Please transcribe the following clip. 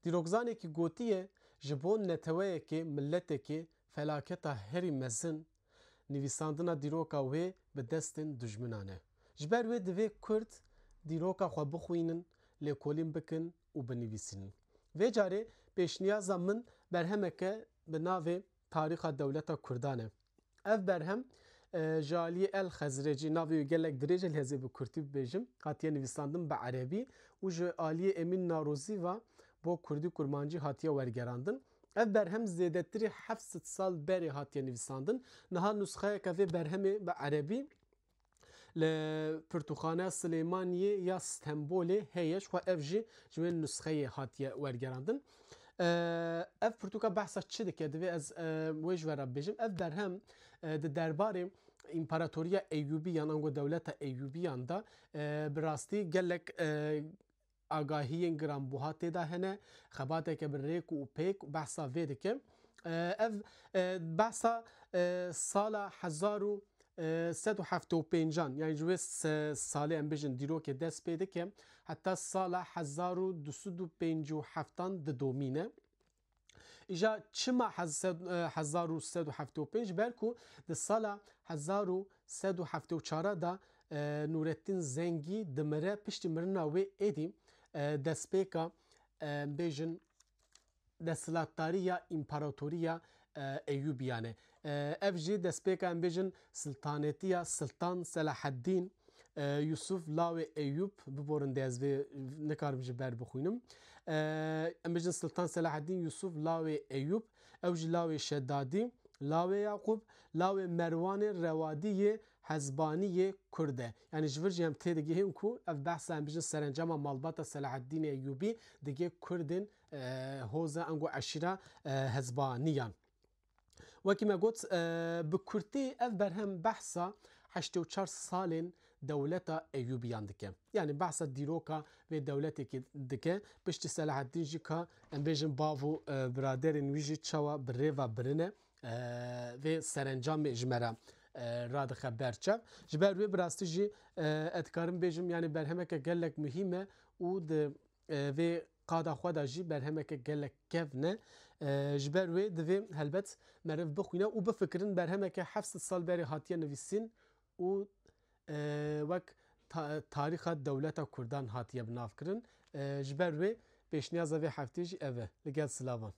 دیروگزانێکی گوتیە ji bo neteweyekê milletekê felaketa herî mezin nivîsandina dîroka wê bi destên dijminan e. Ji ber wê divê Kurd dîroka xwe bixwînin, lêkolîn bikin û binivîsînin. Vê carê pêşniyaza min berhemeke bi navê Tarîxa Dewleta Kurdan e. Ev berhem ji aliyê El Xezrecî navê wê gelek dirêj e lê ez ê bi Kurdî bibêjim hatiye nivîsandin bi erebî û ji aliyê Emîn Narozî ve bo Kurdî kurmancî hatiye wergerandin. Ev berhem zêdetirî 700 sal berê hatiye nivîsandin. Niha nusxeyeka vê berhemê bi erebî li Pirtûxaneya Silêmaniyê ya Stenbolê heye xwe ev jî ji wê nusxeyê hatiye wergerandin. Ev pirtûka behsa çi dike divê ez wê ji we re bibêjim. Ev berhem di derbarê İmparatoriya Eyyûbiyan ango Dewleta Eyyûbiyan da bi rastî gelek agahiyên giranbuha têda hene, xebateke bi rêk û pêk behsa vê dike. Ev behsa sala 1175 yani ji wê salê em bêjin dîrokê dest pê dike heta sala 1257 didomîne. İja çima 1375 ber ku di sala 1374 da Nurettin Zengî dimire piştî mirina wê êdî destpêka bêjin desthilatdariya İmparatoriya Eyyûbiyan e. Ev jî destpêka em bêjin Sultanetiya Sultan Selaheddîn Yusuf Lawê Eyyûb biborin dê ez vê nikarim ji ber bixwînim. Em bêjin Sultan Selaheddîn Yusuf Lawê Eyyûb, ew jî lawê Şeddadî, lawê Yaqûb, lawê Merwanê Rewadîyê Hezbaniyê Kurd e. Yani ji vir jî em tê digihîn ku ev behsa em bêjin serencama malbata Selaheddînê Eyyûbî dige Kurdên hoza ango eşîra Hezbaniyan. Wekî me got bi Kurtî ev berhem behsa 84 salên Dewleta Eyyûbiyan dike. Yani behsa dîroka vê dewletekê dike. Piştî Selaheddîn jî ka em bêjin bav û biraderên wî jî çawa bi rêva birine vê serencamê ji me re radixe berçev. Ji ber wê bi rastî jî ez dikarim bêjim yani berhemeke gelek muhîm e û di vê qada xwe da jî berhemeke gelek kevne. Ji ber wê divê helbet meriv bixwîne û bifikirin berhemeke 700 sal berê hatiye nivîsîn û wek Tarîxa Dewleta Kurdan hatiye binavkirin. Ji ber wê pêşniyaza vê heftê jî ev e. Li gel silavan.